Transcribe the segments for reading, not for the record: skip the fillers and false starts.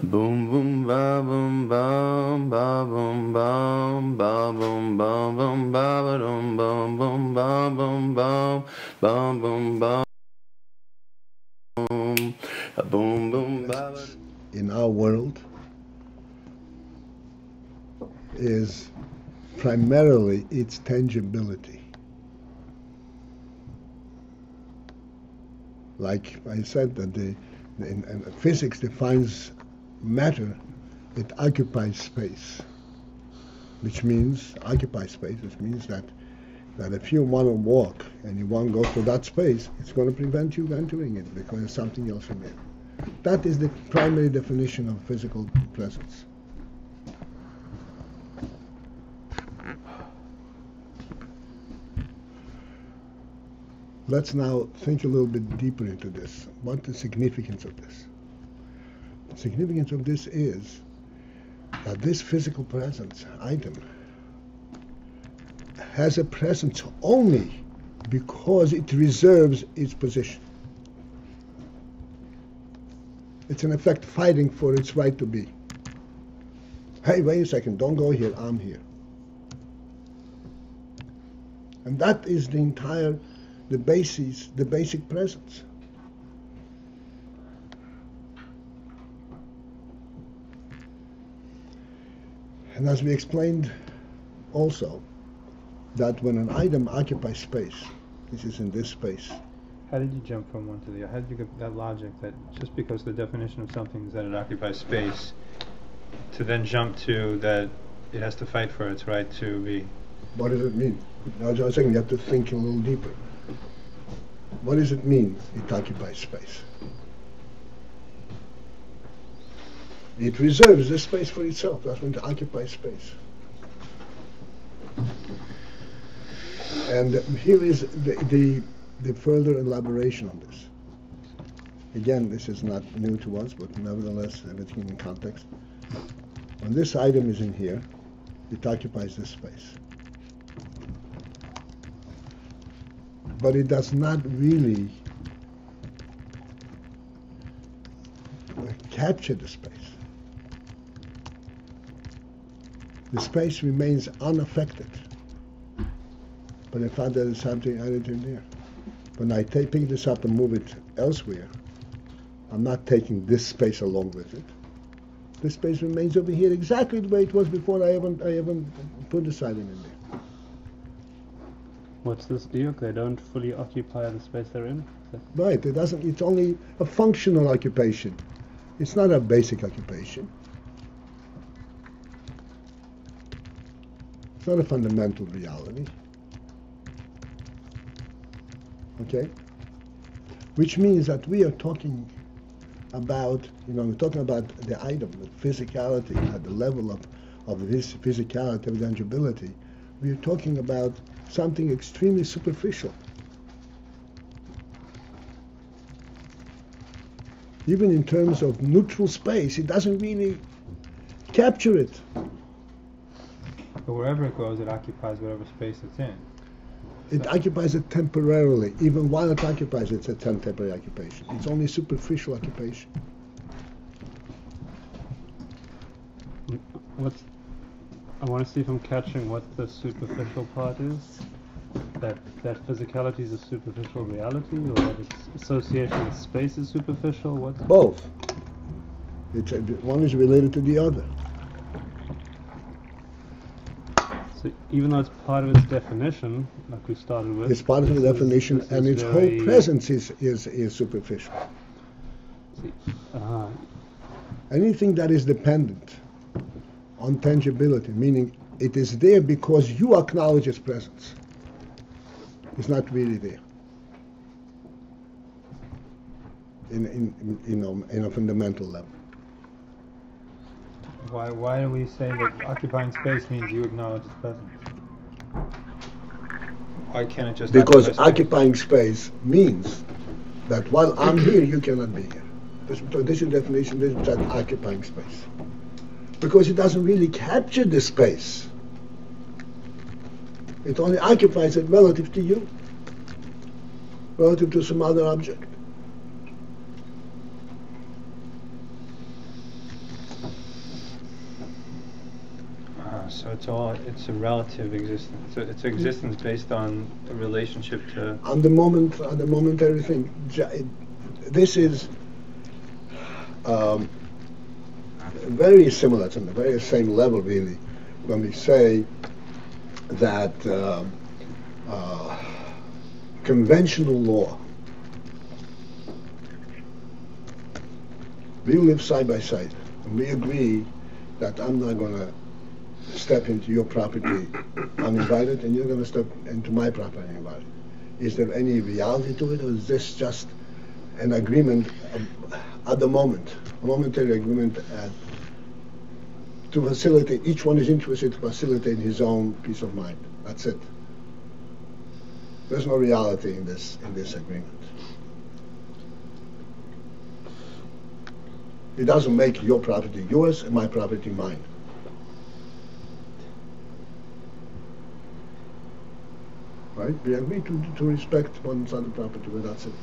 Boom boom ba boom bum ba boom bum ba boom bum bum ba ba dum bum bum ba boom bum bum bum bum boom boom ba. In our world is primarily its tangibility. Like I said, that in physics defines matter, it occupies space, which means which means that if you want to walk and you want to go to that space, it's going to prevent you entering it because there's something else in there. That is the primary definition of physical presence. Let's now think a little bit deeper into this. What's the significance of this? The significance of this is that this physical presence item has a presence only because it reserves its position. It's in effect fighting for its right to be. Hey, wait a second, don't go here, I'm here. And that is the basic presence. And as we explained also, that when an item occupies space, this is in this space. How did you jump from one to the other? How did you get that logic that just because the definition of something is that it occupies space, to then jump to that it has to fight for its right to be? What does it mean? Now, just a second, you have to think a little deeper. What does it mean, it occupies space? It reserves this space for itself. That's when it occupies space. And here is the further elaboration on this. Again, this is not new to us, but nevertheless, everything in context. When this item is in here, it occupies this space. But it does not really capture the space. The space remains unaffected. But in fact, there is something added in there. When I pick this up and move it elsewhere, I'm not taking this space along with it. This space remains over here exactly the way it was before I haven't put this item in there. What's this diuk? They don't fully occupy the space they're in? Right, it doesn't. It's only a functional occupation. It's not a basic occupation. It's not a fundamental reality. Okay? Which means that we are talking about, we're talking about the item, the physicality, at the level of this physicality, of tangibility. We are talking about something extremely superficial. Even in terms of neutral space, it doesn't really capture it. But wherever it goes, it occupies whatever space it's in. It occupies it temporarily. Even while it occupies it, it's a temporary occupation. It's only a superficial occupation. I want to see if I'm catching what the superficial part is. That physicality is a superficial reality, or that its association with space is superficial? What's both? One is related to the other. So even though it's part of its definition, like we started with, it's part of the definition, and its whole presence is superficial. Anything that is dependent on tangibility, meaning it is there because you acknowledge its presence, is not really there in a fundamental level. Why do we say that occupying space means you acknowledge its presence? Why can't it just because occupying space means that while I'm here, you cannot be here. This is the definition. This is occupying space. Because it doesn't really capture the space. It only occupies it relative to you, relative to some other object. So it's a relative existence. It's existence based on a relationship to. On the momentary thing. This is very similar, it's on the very same level, really, when we say that conventional law, we live side by side, and we agree that I'm not going to step into your property uninvited, and you're going to step into my property uninvited. Is there any reality to it, or is this just an agreement at the moment, a momentary agreement to facilitate, each one is interested to facilitate his own peace of mind. That's it. There's no reality in this agreement. It doesn't make your property yours and my property mine. Right? We agree to respect one another's property, but that's it.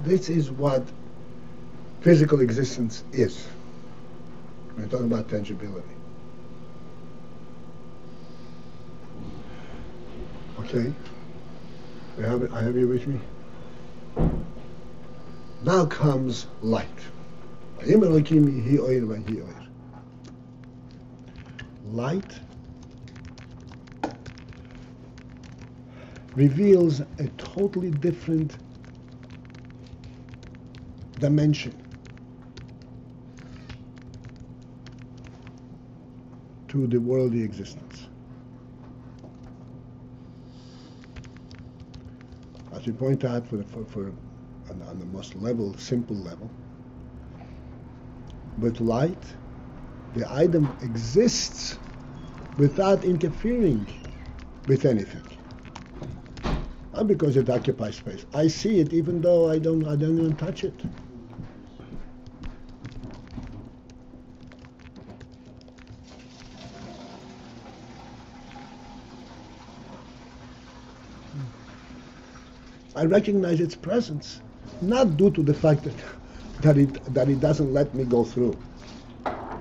This is what physical existence is. We're talking about tangibility. Okay? I have you with me? Now comes light. Light reveals a totally different dimension to the worldly existence. As we point out, on the most simple level, with light, the item exists without interfering with anything. Not because it occupies space. I see it even though I don't even touch it. I recognize its presence, not due to the fact that it doesn't let me go through. I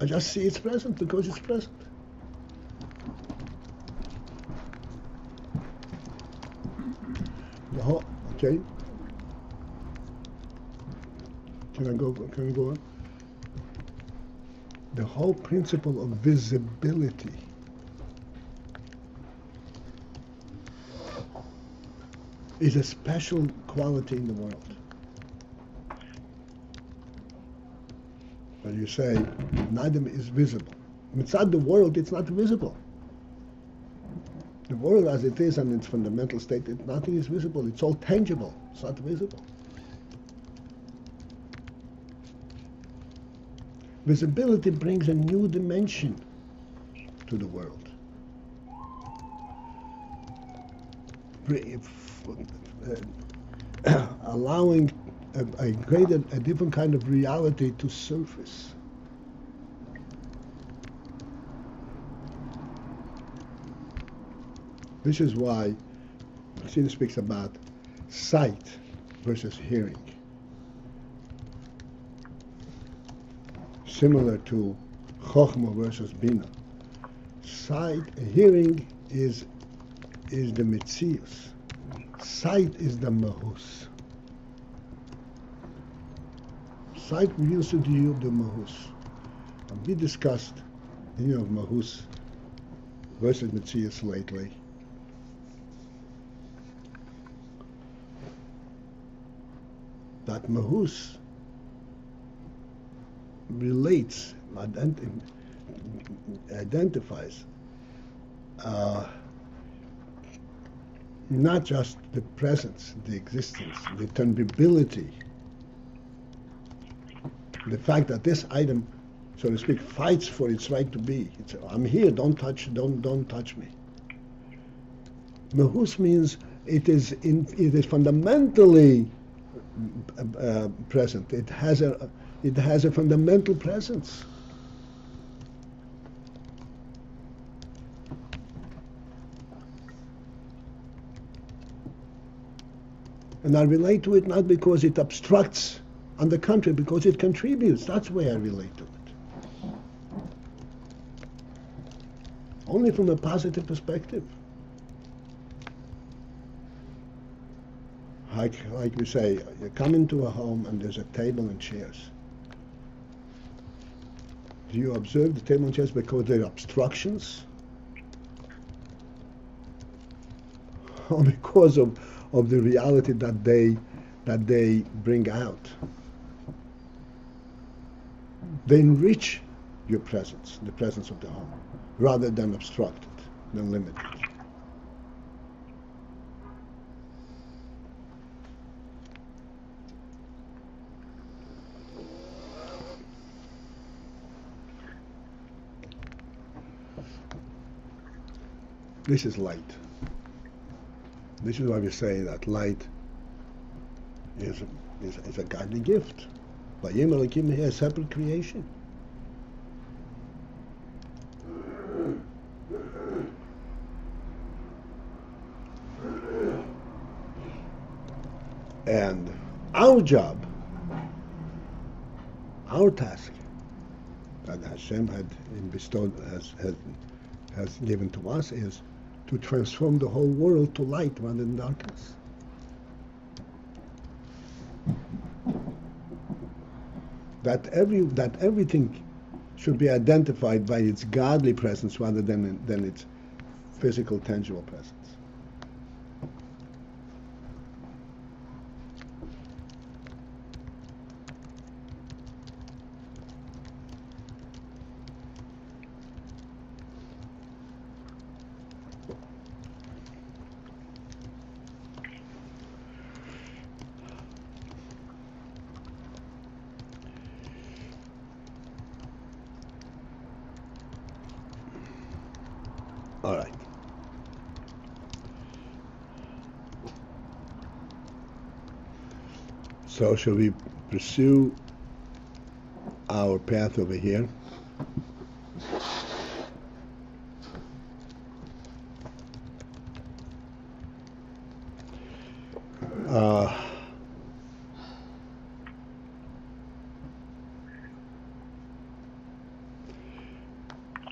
just see it's present because it's present. Okay. Can I go on? The whole principle of visibility is a special quality in the world. When you say an item is visible, inside the world it's not visible. The world as it is in its fundamental state, nothing is visible. It's all tangible. It's not visible. Visibility brings a new dimension to the world. Allowing a different kind of reality to surface. This is why Chassidus speaks about sight versus hearing. Similar to Chokhmah versus Bina. Hearing is the Metzius. Sight is the Mahus. Sight reveals to you the Mahus. And we discussed the meaning of Mahus versus Metzius lately. That Mahus relates, identifies not just the presence, the existence, the tangibility, the fact that this item, so to speak, fights for its right to be. I'm here. Don't touch me. Mahus means it is fundamentally present. It has a fundamental presence. And I relate to it not because it obstructs, on the contrary, because it contributes. That's why I relate to it. only from a positive perspective. Like we say, you come into a home and there's a table and chairs. Do you observe the table and chairs because they're obstructions? Or because of the reality that they bring out? They enrich your presence, the presence of the home, rather than obstruct it, than limit it. This is light. This is why we say that light is a godly gift. Vayim Elokim here, a separate creation. And our job, our task that Hashem had bestowed, has given to us is to transform the whole world to light rather than darkness. That everything should be identified by its godly presence rather than its physical, tangible presence. All right. So shall we pursue our path over here?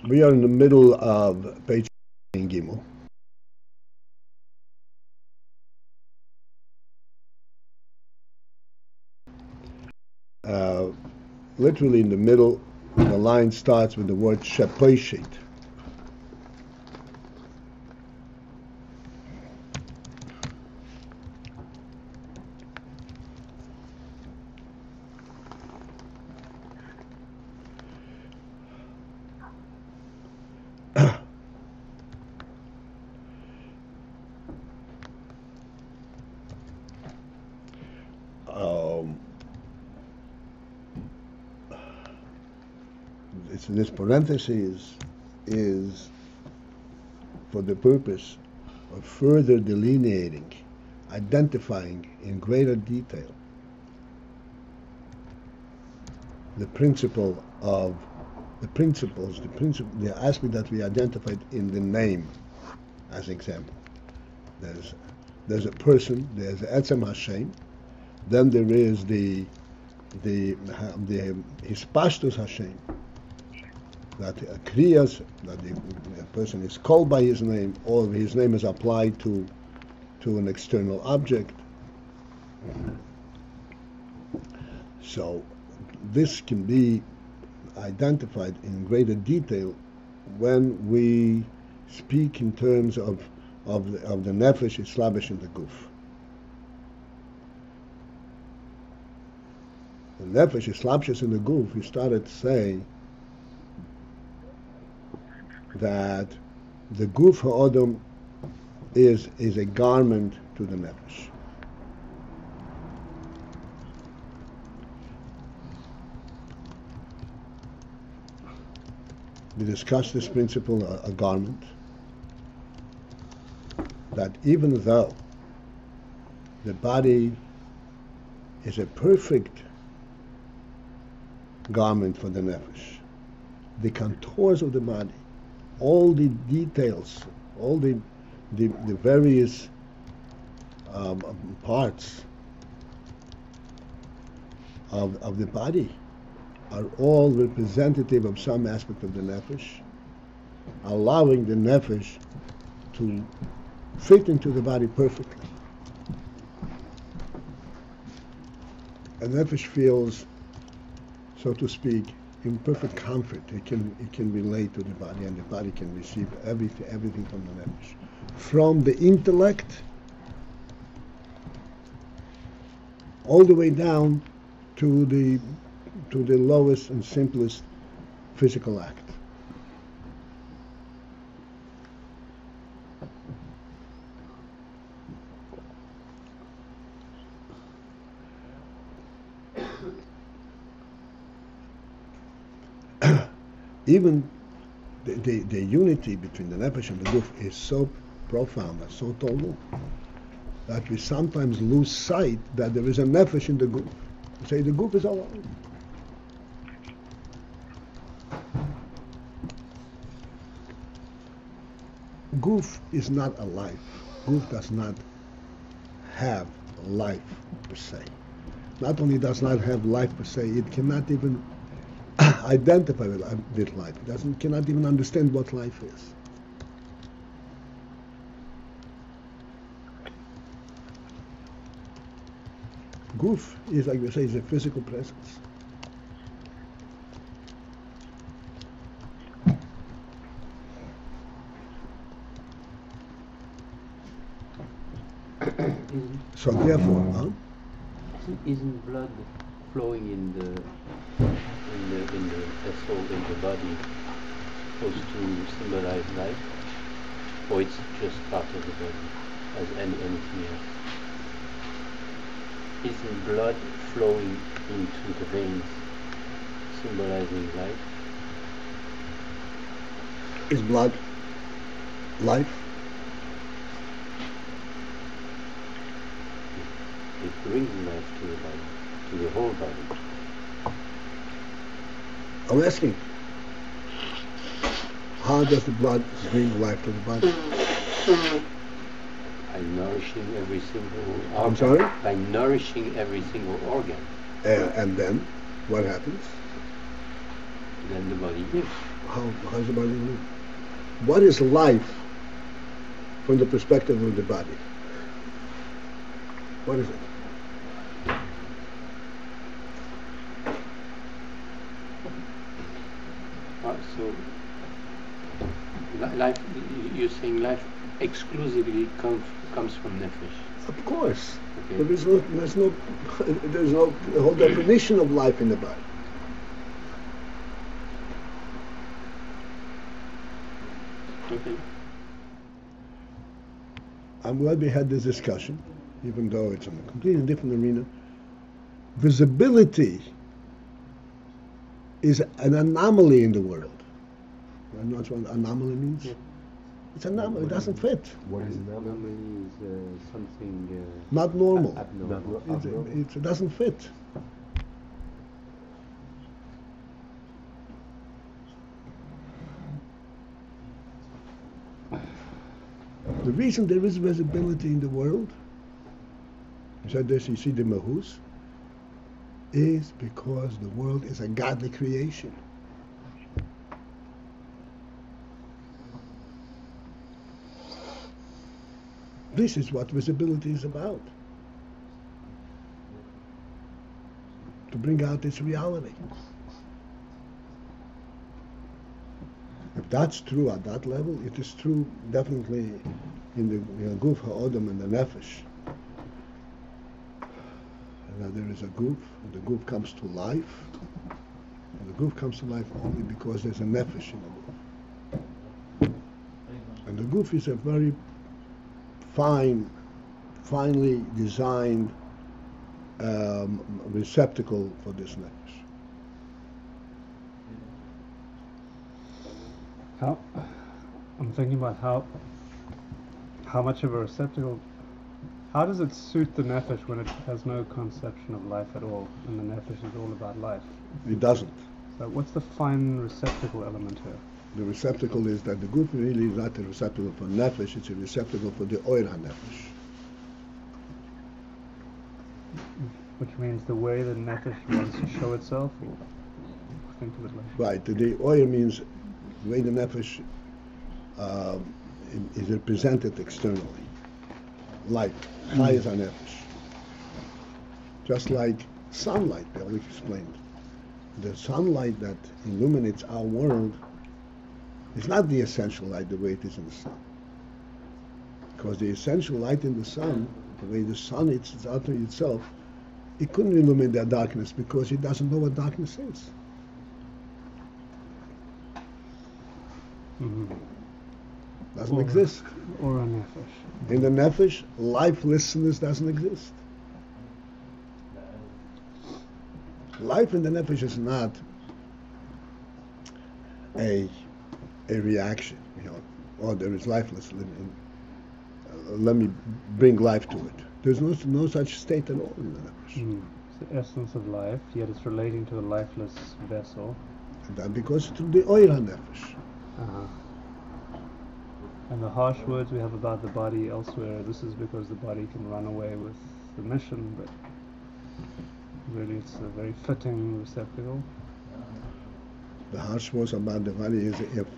We are in the middle of page Gimel. Literally in the middle, the line starts with the word sheposhit. This parenthesis is for the purpose of further delineating, identifying in greater detail the principle of the aspect that we identified in the name, as example. There's a person, there's Etzem Hashem, then there is the Hispashtus Hashem, that kriyas, that the person is called by his name, or his name is applied to an external object. So this can be identified in greater detail when we speak in terms of the nefesh islabish in the guf. The nefesh islabish in the guf, we started to say that the guf ha'odom is a garment to the nefesh. We discussed this principle, a garment, that even though the body is a perfect garment for the nefesh, the contours of the body, all the details, all the various parts of the body are all representative of some aspect of the nefesh, allowing the nefesh to fit into the body perfectly. A nefesh feels, so to speak, in perfect comfort. It can relate to the body, and the body can receive everything from the nefesh. From the intellect all the way down to the lowest and simplest physical act. Even the unity between the nefesh and the guf is so profound and so total that we sometimes lose sight that there is a nefesh in the guf. We say the guf is all right. Guf is not alive. Guf does not have life per se. Not only does not have life per se, it cannot even identify with life. It cannot even understand what life is. Guf is, like we say, is a physical presence. So therefore, isn't blood flowing in the vessel, in the body, supposed to symbolize life, or it's just part of the body as anything else? Isn't blood flowing into the veins symbolizing life? is blood life? It brings life to the body, to the whole body. I'm asking, how does the blood bring life to the body? By nourishing every single organ. I'm sorry? By nourishing every single organ. And then, what happens? Then the body lives. How does the body live? What is life from the perspective of the body? What is it? So, life, you're saying life exclusively comes from nefesh. Of course. Okay. But there's no whole definition of life in the body. Okay. I'm glad we had this discussion, even though it's in a completely different arena. Visibility is an anomaly in the world. You know what an anomaly means? Yeah. It's an anomaly. It doesn't fit. What is an anomaly? Anomaly is something Not normal. abnormal. It doesn't fit. The reason there is visibility in the world, you said this, you see the mahus, is because the world is a godly creation. This is what visibility is about. To bring out its reality. If that's true at that level, it is true definitely in the guf ha'odam and the nefesh. That there is a guf, and the guf comes to life, and the guf comes to life only because there's a nefesh in the guf. And the guf is a very finely designed receptacle for this nefesh. I'm thinking about how much of a receptacle. How does it suit the nefesh when it has no conception of life at all, and the nefesh is all about life? It doesn't. So what's the fine receptacle element here? The receptacle is that the guf really is not a receptacle for nefesh; it's a receptacle for the oir nefesh. Which means the way the nefesh wants to show itself, or think of it like. Right. The oir means the way the nefesh is represented externally. Light, Chai is nefesh. Just like sunlight, Bill explained. The sunlight that illuminates our world is not the essential light the way it is in the sun. Because the essential light in the sun, the way the sun is out of itself, it couldn't illuminate that darkness because it doesn't know what darkness is. Doesn't exist. Or a nefesh. In the nefesh, lifelessness doesn't exist. Life in the nefesh is not a reaction, or there is lifeless. Let me bring life to it. There's no such state at all in the nefesh. It's the essence of life, yet it's relating to a lifeless vessel. And that because through the oil nefesh. And the harsh words we have about the body elsewhere, this is because the body can run away with the mission, but really it's a very fitting receptacle. The harsh words about the body is if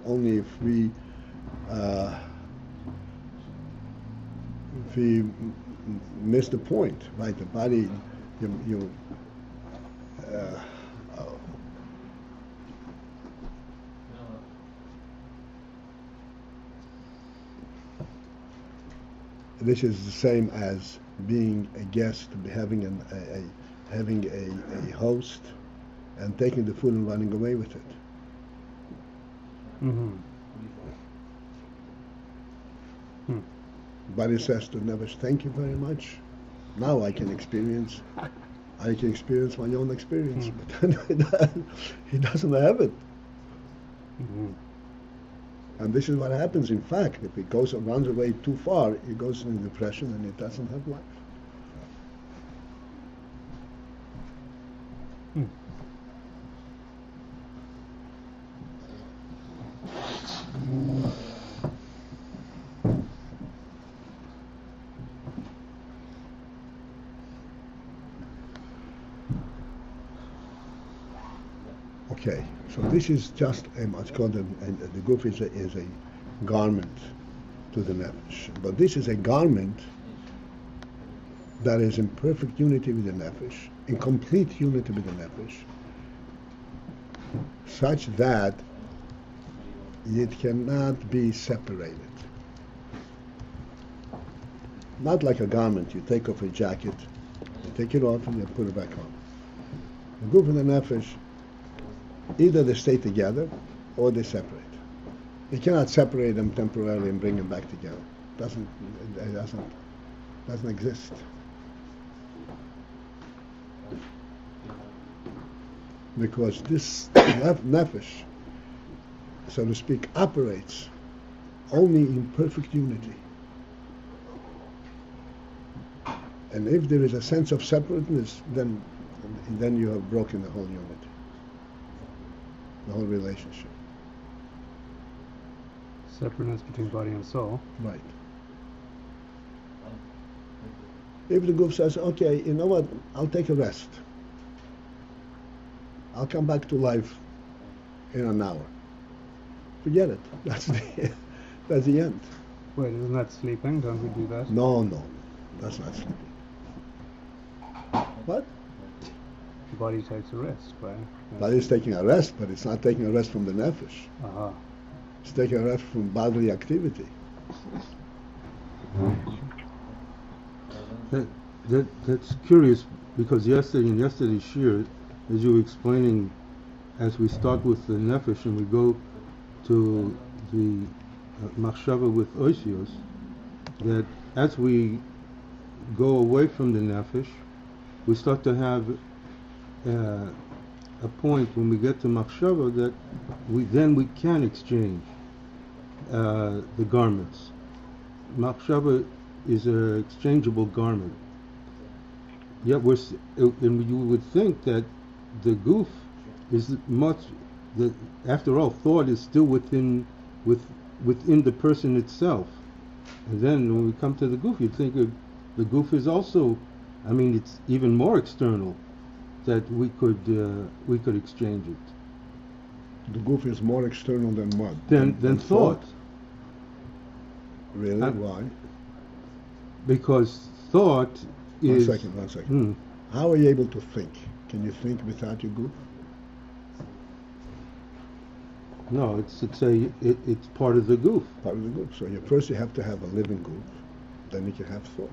we miss the point, right? The body, this is the same as being a guest, having a host, and taking the food and running away with it. Body says to Nevesh, "Thank you very much. Now I can experience my own experience." But he doesn't have it. And this is what happens. In fact, if it runs away too far, it goes into depression and it doesn't have life. Okay, so this is just what's called the guf is a garment to the nefesh, but this is a garment that is in perfect unity with the nefesh, in complete unity with the nefesh, such that it cannot be separated. Not like a garment. You take off a jacket, you take it off, and you put it back on. The guf and the nefesh, either they stay together or they separate. You cannot separate them temporarily and bring them back together. It doesn't exist. Because this nefesh, so to speak, operates only in perfect unity. And if there is a sense of separateness, then you have broken the whole unity, the whole relationship. Separateness between body and soul. Right. If the guf says, okay, you know what, I'll take a rest. I'll come back to life in an hour. Forget it. That's the end. Wait, isn't that sleeping? Don't we do that? No, that's not sleeping. What? The body takes a rest, right? Body's taking a rest, but it's not taking a rest from the nefesh. It's taking a rest from bodily activity. That's curious, because in yesterday's shir, as you were explaining, as we start with the nefesh and we go to the machshava with oisios, that as we go away from the nefesh, we start to have a point when we get to machshava that we can exchange the garments. Machshava is an exchangeable garment. Yet and you would think that the guf is after all, thought is still within the person itself. And then when we come to the guf, you'd think the guf is also, it's even more external, that we could exchange it. The guf is more external than what? Than thought. Really? Uh, Why? Because thought is... One second. How are you able to think? Can you think without your goof? No, it's part of the goof. Part of the goof. So first you have to have a living goof, then you can have thought.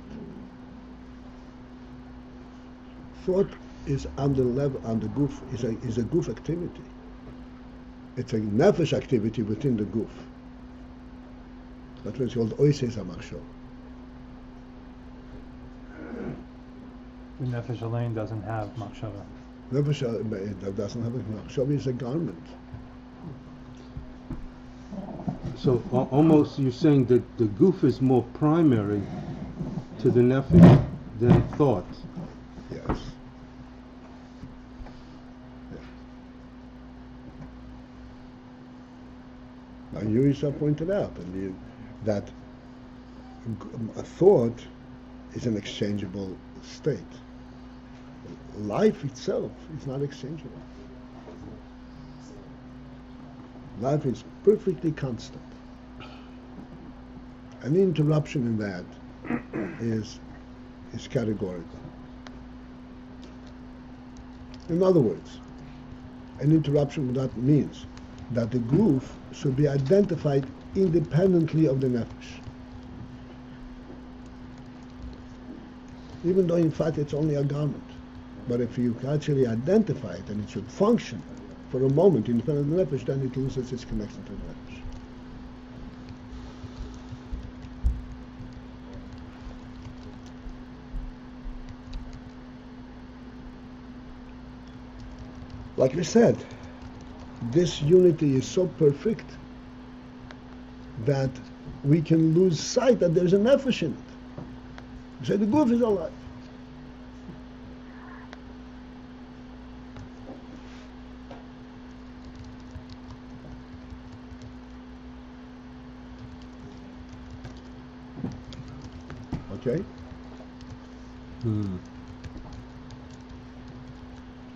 Thought is on the goof, is a goof activity. It's a nefesh activity within the goof. That's what's called oises hamachshava. The nefesh Ayin doesn't have machshava. Nefesh doesn't have a machshava, is a garment. So almost you're saying that the goof is more primary to the nefesh than thought. Yes. Now you yourself pointed out that a thought is an exchangeable state. Life itself is not exchangeable. Life is perfectly constant. Any interruption in that is categorical. In other words, an interruption with that means that the goof should be identified independently of the nefesh. Even though in fact it's only a garment. But if you can actually identify it and it should function for a moment independent of the nefesh, then it loses its connection to the nefesh. Like we said, this unity is so perfect that we can lose sight that there's a nefesh in it. We say the goof is alive. Okay?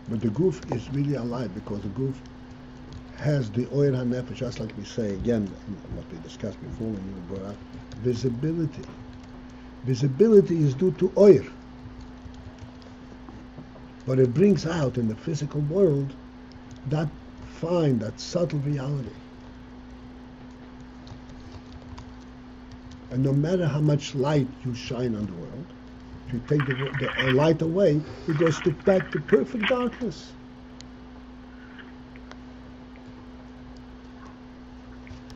But the goof is really alive because the goof has the oyer hanefesh, just like we say again, what we discussed before when you brought up visibility. Visibility is due to oyer. But it brings out in the physical world that fine, that subtle reality. And no matter how much light you shine on the world, if you take the light away, it goes back to perfect darkness.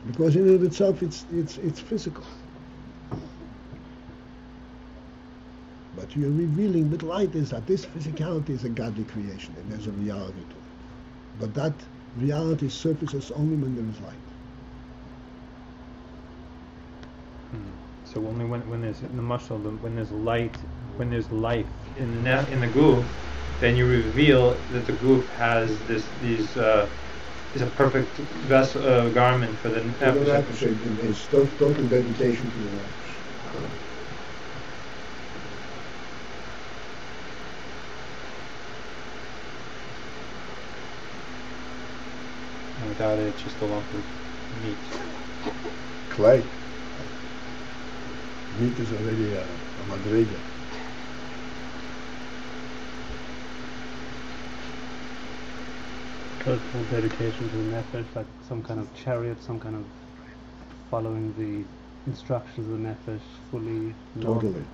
Because in and of itself, it's physical. But you're revealing with light is that this physicality is a godly creation, and there's a reality to it. But that reality surfaces only when there is light. So only when there's in the mashal, when there's light, when there's life in the goof, then you reveal that the goof has is a perfect vessel, garment for the nefesh. It's total dedication to the nefesh. And without it, it's just a lump of meat. Clay. Meat is already a madriga. Total dedication to the nefesh, like some kind of chariot, some kind of following the instructions of the nefesh fully. Totally.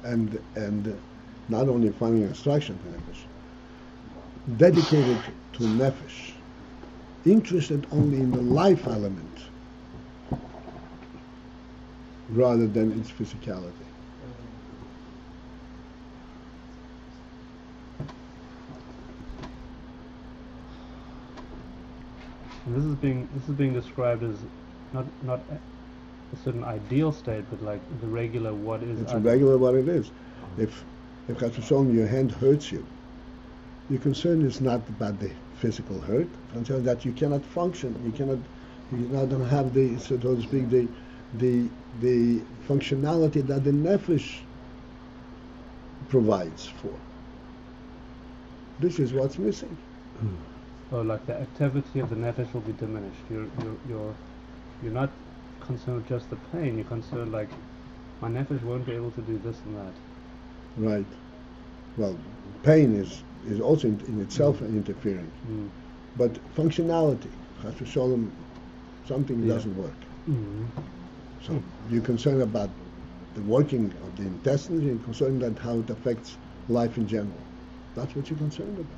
And not only following instructions of the nefesh, dedicated to nefesh, interested only in the life element, rather than its physicality. And this is being described as not a certain ideal state, but like the regular what is. It's a regular what it is. If Chas v'sholom your hand hurts you, your concern is not about the physical hurt. Concern that you cannot function. You don't have the, so to speak, the functionality that the nefesh provides for. This is what's missing. Or like the activity of the nefesh will be diminished. You're not concerned with just the pain. You're concerned like, my nefesh won't be able to do this and that. Right. Well, pain is also in itself interfering. But functionality, chas v'sholom, something doesn't work. So you're concerned about the working of the intestines, you're concerned about how it affects life in general. That's what you're concerned about.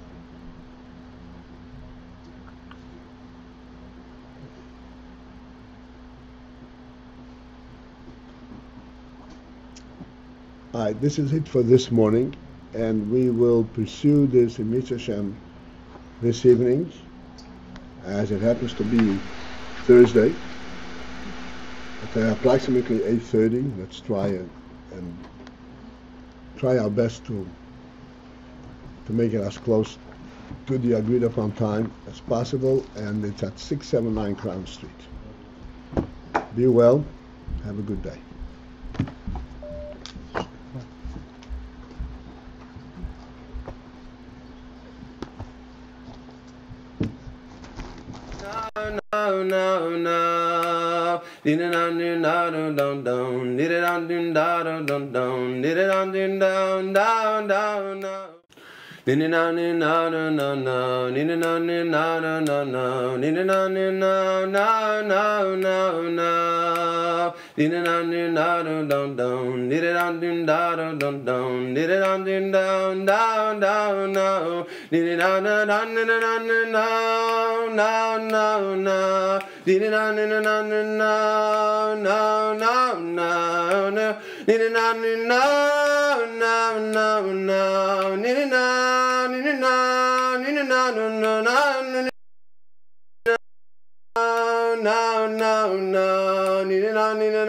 All right, this is it for this morning, and we will pursue this in Mitzvah Hashem this evening, as it happens to be Thursday, at approximately 8:30. Let's try and try our best to make it as close to the agreed upon time as possible, and it's at 679 Crown Street. Be well. Have a good day. No, no, no. Did it on do down down down. Did it on do down down down. Did it on do down down down down. Did it on do no no no no. Did it on do no no no no. Did it on do no no no no no. Did it on do down down down. Did it on do down down down. Did it on do down down down no. Did it on do down down down no no no no. Did it on do no no no no no no. Did it on do no no no no. Did it on no, no, no, no, no, no, no, no, no.